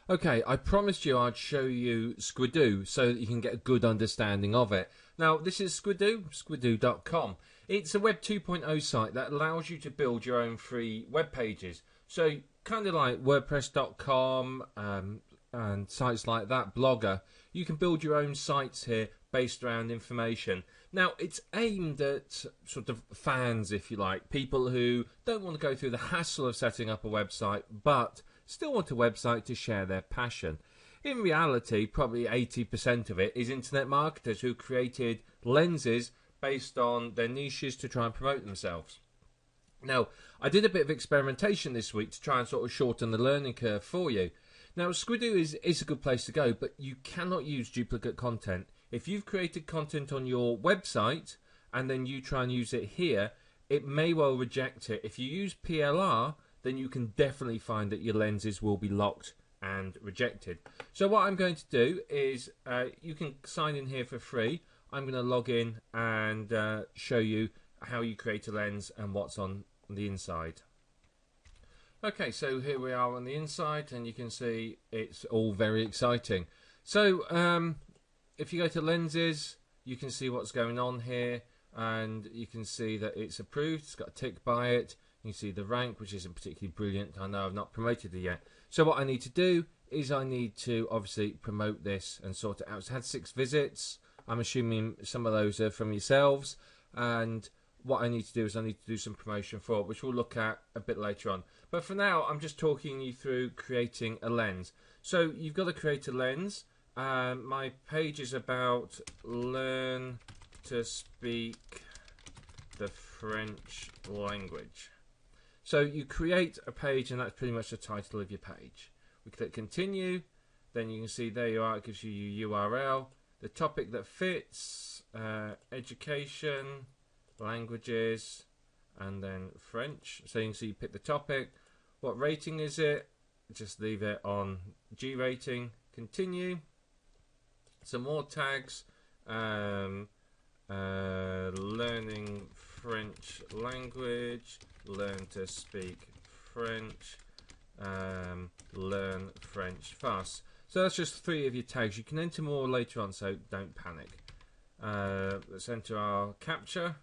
Okay, I promised you I'd show you Squidoo so that you can get a good understanding of it. Now, this is Squidoo, squidoo.com. It's a Web 2.0 site that allows you to build your own free web pages. So, kind of like WordPress.com and sites like that, Blogger, you can build your own sites here based around information. Now, it's aimed at sort of fans, if you like, people who don't want to go through the hassle of setting up a website, but still want a website to share their passion. In reality, probably 80% of it is internet marketers who created lenses based on their niches to try and promote themselves. Now, I did a bit of experimentation this week to try and sort of shorten the learning curve for you. Now, Squidoo is a good place to go, but you cannot use duplicate content. If you've created content on your website and then you try and use it here, it may well reject it. If you use PLR, then you can definitely find that your lenses will be locked and rejected. So what I'm going to do is you can sign in here for free. I'm going to log in and show you how you create a lens and what's on the inside. Okay, so here we are on the inside, and you can see it's all very exciting. So if you go to lenses, you can see what's going on here, and you can see that it's approved. It's got a tick by it. You can see the rank, which isn't particularly brilliant. I know I've not promoted it yet. So what I need to do is I need to obviously promote this and sort it out. It's had 6 visits. I'm assuming some of those are from yourselves. And what I need to do is I need to do some promotion for it, which we'll look at a bit later on. But for now, I'm just talking you through creating a lens. So you've got to create a lens. My page is about learn to speak the French language. So you create a page, and that's pretty much the title of your page. We click continue, then you can see there you are, it gives you your URL, the topic that fits, education, languages, and then French. So you can see you pick the topic. What rating is it? Just leave it on G rating, continue. Some more tags, learning French language, learn to speak French, learn French fast. So that's just 3 of your tags. You can enter more later on, so don't panic. Let's enter our captcha,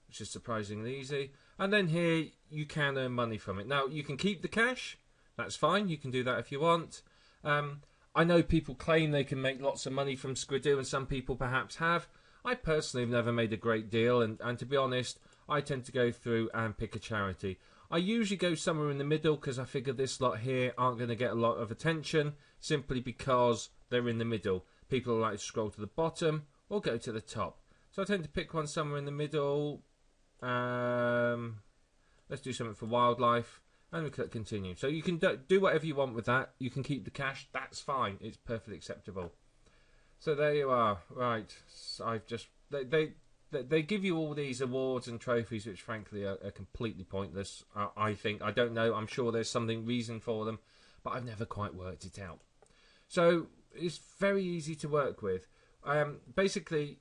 which is surprisingly easy. And then here you can earn money from it. Now you can keep the cash, that's fine, you can do that if you want. I know people claim they can make lots of money from Squidoo, and some people perhaps have. I personally have never made a great deal, and to be honest, I tend to go through and pick a charity. I usually go somewhere in the middle because I figure this lot here aren't going to get a lot of attention simply because they're in the middle. People like to scroll to the bottom or go to the top. So I tend to pick one somewhere in the middle. Let's do something for wildlife, and we click continue. So you can do whatever you want with that. You can keep the cash, that's fine. It's perfectly acceptable. So there you are. Right, so I've just they give you all these awards and trophies, which frankly are completely pointless. I think, I don't know. I'm sure there's something reason for them, but I've never quite worked it out. So it's very easy to work with. Basically,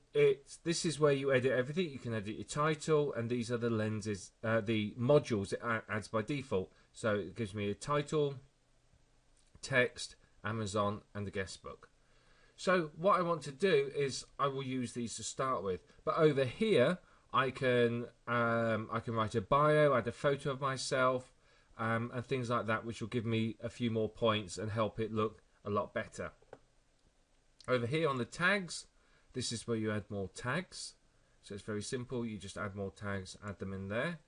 this is where you edit everything. You can edit your title, and these are the lenses, the modules it adds by default. So it gives me a title, text, Amazon, and a guest book. So what I want to do is I will use these to start with. But over here, I can write a bio, add a photo of myself, and things like that, which will give me a few more points and help it look a lot better. Over here on the tags, this is where you add more tags. So it's very simple. You just add more tags, add them in there.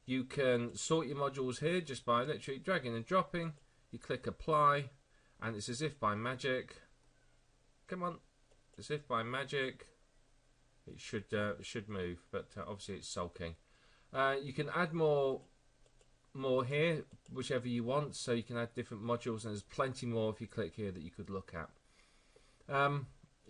You can sort your modules here just by literally dragging and dropping. You click apply, and it's as if by magic. Come on, as if by magic, it should move, but obviously it's sulking. You can add more here, whichever you want. So you can add different modules, and there's plenty more if you click here that you could look at.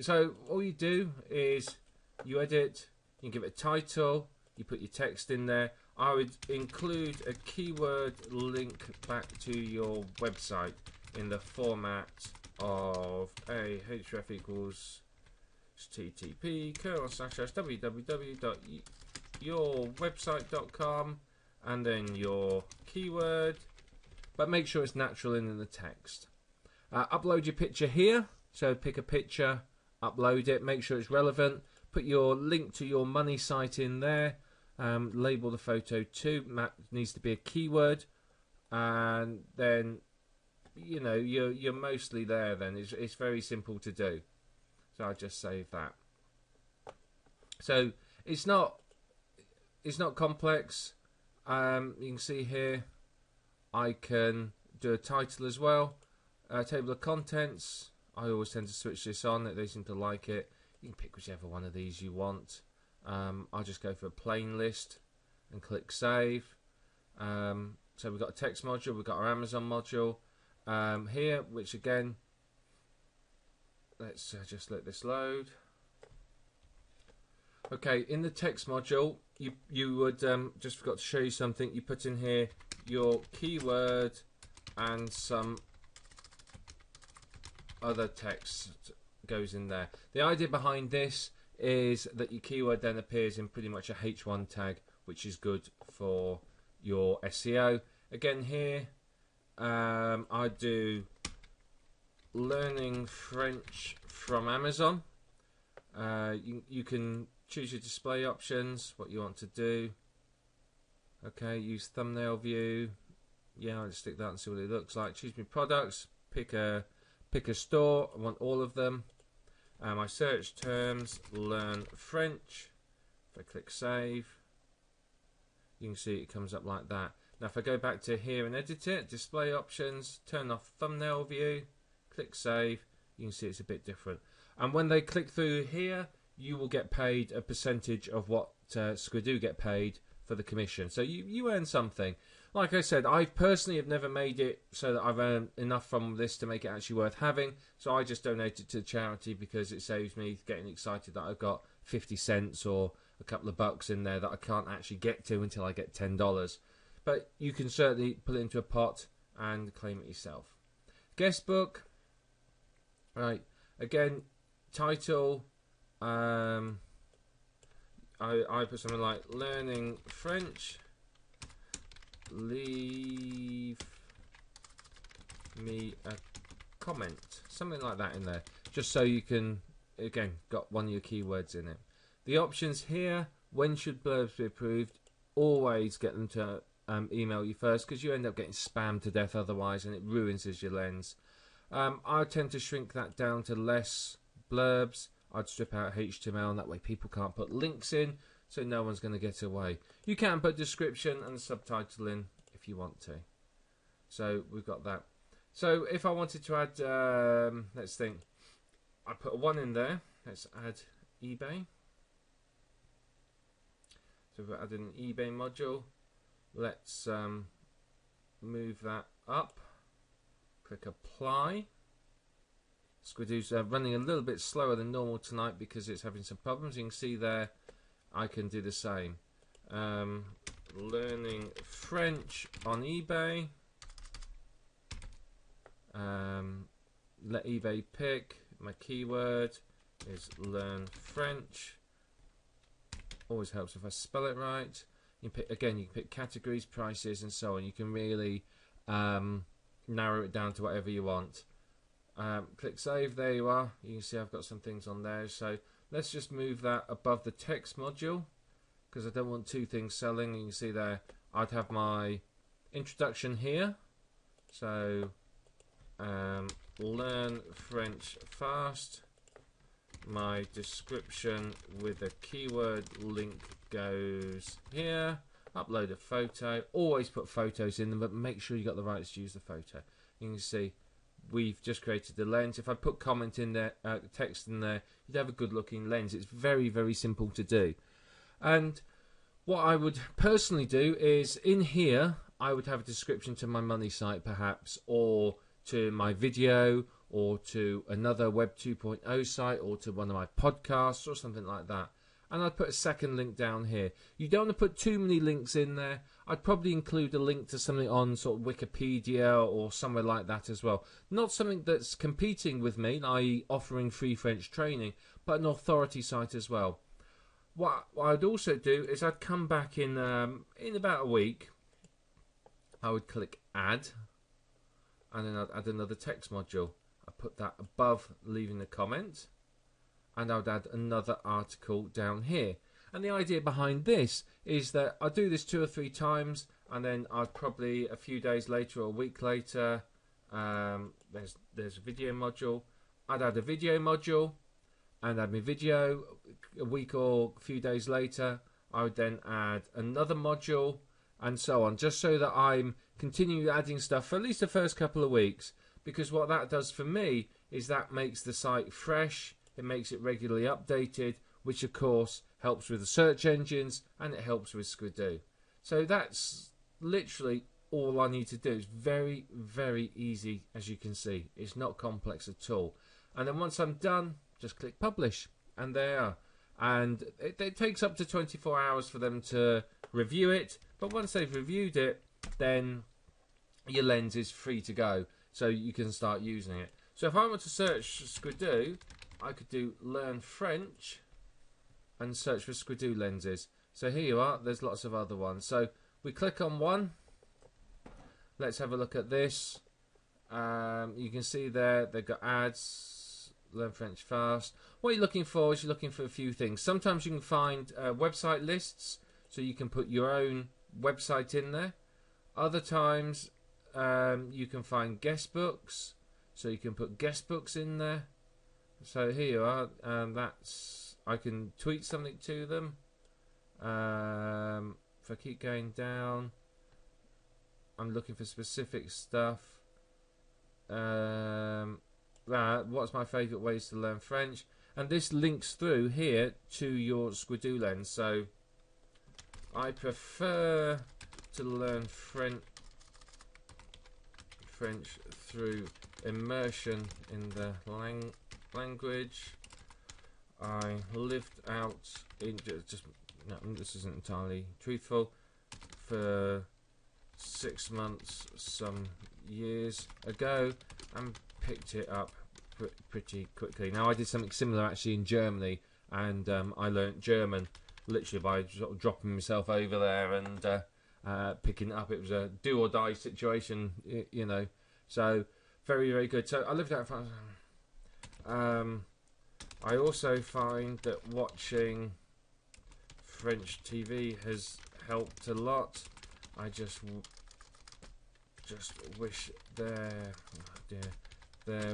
So all you do is you edit, you give it a title, you put your text in there. I would include a keyword link back to your website in the format of a href equals http://www.yourwebsite.com and then your keyword, but make sure it's natural in the text. Upload your picture here. So pick a picture, upload it, make sure it's relevant. Put your link to your money site in there. Label the photo too. Needs to be a keyword, and then you're mostly there. Then it's very simple to do. So I'll just save that. So it's not complex. You can see here I can do a title as well. Table of contents. I always tend to switch this on. They seem to like it. You can pick whichever one of these you want. I'll just go for a plain list and click save. So we've got a text module, we've got our Amazon module here, which again, let's just let this load. Okay, in the text module, you would just forgot to show you something. You put in here your keyword and some other text goes in there. The idea behind this is that your keyword then appears in pretty much a H1 tag, which is good for your SEO. Again here, I do learning French from Amazon. You can choose your display options, what you want to do. Okay, use thumbnail view. Yeah, I'll just stick that and see what it looks like. Choose my products, pick a store. I want all of them. My search terms, learn French. If I click save, you can see it comes up like that. Now if I go back to here and edit it, display options, turn off thumbnail view, click save, you can see it's a bit different. And when they click through here, you will get paid a percentage of what Squidoo get paid for the commission. So you earn something. Like I said, I personally have never made it so that I've earned enough from this to make it actually worth having. So I just donate it to charity because it saves me getting excited that I've got 50 cents or a couple of bucks in there that I can't actually get to until I get $10. But you can certainly put it into a pot and claim it yourself. Guest book. Right. Again, title. I put something like learning French. Leave me a comment, something like that in there, just so you can again got one of your keywords in it. The options here, when should blurbs be approved? Always get them to email you first, because you end up getting spammed to death otherwise, and it ruins your lens. I tend to shrink that down to less blurbs. I'd strip out HTML, and that way people can't put links in, so no one's going to get away. You can put description and subtitle in if you want to. So we've got that. So if I wanted to add, let's think, I put a 1 in there. Let's add eBay. So we've added an eBay module. Let's move that up. Click apply. Squidoo's running a little bit slower than normal tonight because it's having some problems. You can see there I can do the same. Learning French on eBay. Let eBay pick. My keyword is learn French. Always helps if I spell it right. You can pick, again, you can pick categories, prices, and so on. You can really narrow it down to whatever you want. Click save. There you are. You can see I've got some things on there. So let's just move that above the text module, because I don't want two things selling. You can see there I'd have my introduction here. So learn French fast. My description with a keyword link goes here. Upload a photo. Always put photos in them, but make sure you got the rights to use the photo. You can see we've just created the lens. If I put comment in there, text in there, you'd have a good looking lens. It's very, very simple to do. And what I would personally do is in here I would have a description to my money site perhaps, or to my video, or to another Web 2.0 site, or to one of my podcasts or something like that. And I'd put a second link down here. You don't want to put too many links in there. I'd probably include a link to something on sort of Wikipedia or somewhere like that as well. Not something that's competing with me, i.e. offering free French training, but an authority site as well. What I'd also do is I'd come back in about a week. I would click add, and then I'd add another text module. put that above leaving the comment, and I would add another article down here. And the idea behind this is that I do this 2 or 3 times, and then I'd probably a few days later or a week later, there's a video module. I'd add a video module and add my video. A week or a few days later, I would then add another module, and so on, just so that I'm continuing adding stuff for at least the first couple of weeks. Because what that does for me is that makes the site fresh, it makes it regularly updated, which of course helps with the search engines, and it helps with Squidoo. So that's literally all I need to do. It's very, very easy, as you can see. It's not complex at all. And then once I'm done, just click publish, and there are. And it takes up to 24 hours for them to review it, but once they've reviewed it, then your lens is free to go, so you can start using it. So if I want to search Squidoo, I could do learn French and search for Squidoo lenses. So here you are, there's lots of other ones. So we click on one. Let's have a look at this. You can see there they've got ads, learn French fast. What you're looking for is you're looking for a few things. Sometimes you can find website lists, so you can put your own website in there. Other times you can find guest books, so you can put guest books in there. So here you are, that's, I can tweet something to them. If I keep going down, I'm looking for specific stuff. What's my favourite ways to learn French? And this links through here to your Squidoo lens. So I prefer to learn French through immersion in the language. I lived out in no, this isn't entirely truthful, for 6 months some years ago, and picked it up pretty quickly. Now I did something similar actually in Germany, and I learnt German literally by sort of dropping myself over there and picking it up. It was a do or die situation, you know. So very, very good. So I lived out in France. I also find that watching French TV has helped a lot. I just wish there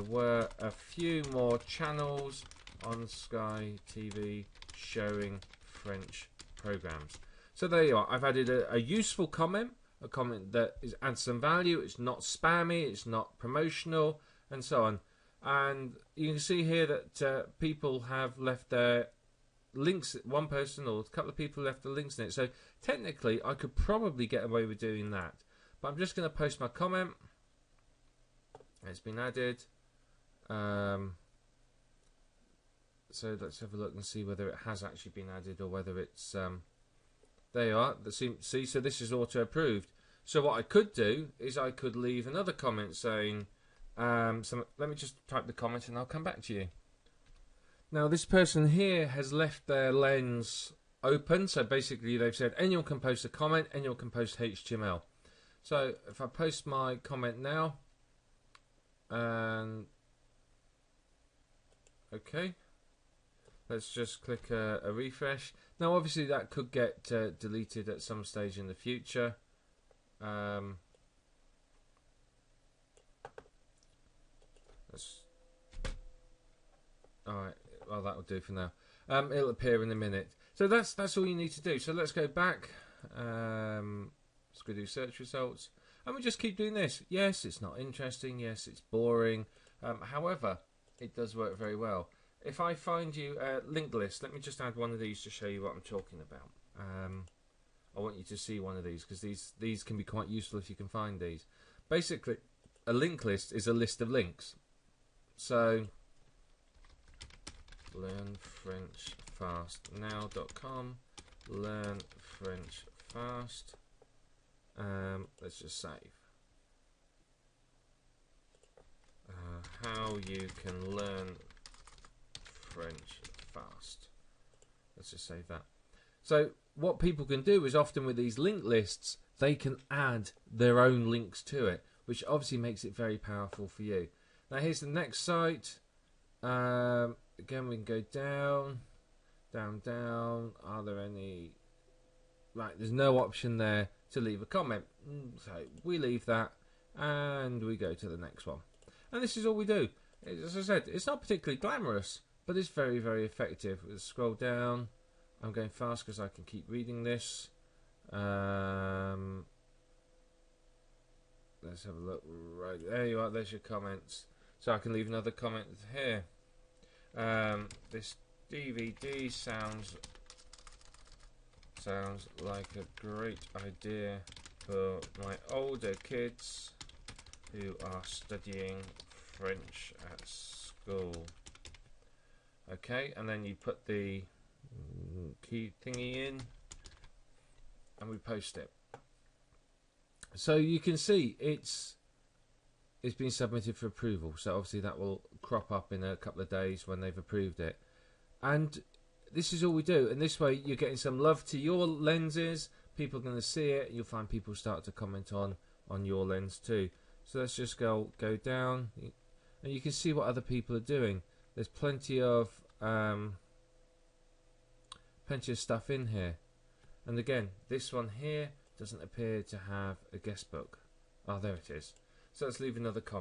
were a few more channels on Sky TV showing French programs. So there you are. I've added a useful comment, a comment that adds some value. It's not spammy, it's not promotional, and so on. And you can see here that people have left their links. One person or a couple of people left the links in it. So technically, I could probably get away with doing that. But I'm just going to post my comment. It's been added. So let's have a look and see whether it has actually been added or whether it's... there you are. See, so this is auto-approved. So what I could do is I could leave another comment saying... let me just type the comment and I'll come back to you. Now this person here has left their lens open. So basically they've said anyone can post a comment, anyone can post HTML. So if I post my comment now... and okay, let's just click a refresh. Now obviously that could get deleted at some stage in the future. Alright, well that will do for now. It'll appear in a minute. So that's all you need to do. So let's go back. Squidoo search results. And we just keep doing this. Yes, it's not interesting. Yes, it's boring. However, it does work very well. If I find you a linked list, let me just add one of these to show you what I'm talking about. I want you to see one of these because these can be quite useful if you can find these. Basically, a linked list is a list of links. So, learnfrenchfastnow.com, learn French fast. Let's just save. How you can learn French fast. Let's just save that. So what people can do is often with these linked lists, they can add their own links to it, which obviously makes it very powerful for you. Now here's the next site. Again, we can go down, down. Are there any? Right, there's no option there to leave a comment. So we leave that and we go to the next one. And this is all we do. As I said, it's not particularly glamorous, but it's very, very effective. Let's scroll down. I'm going fast because I can keep reading this. Let's have a look. Right there you are. There's your comments. So I can leave another comment here. This DVD sounds like a great idea for my older kids who are studying French at school. Okay, and then you put the key thingy in and we post it. So you can see it's been submitted for approval, so obviously that will crop up in a couple of days when they've approved it. And this is all we do, and this way you're getting some love to your lenses. People are going to see it, you'll find people start to comment on your lens too. So let's just go down, and you can see what other people are doing. There's plenty of stuff in here. And again, this one here doesn't appear to have a guest book. Oh, there it is. So let's leave another comment.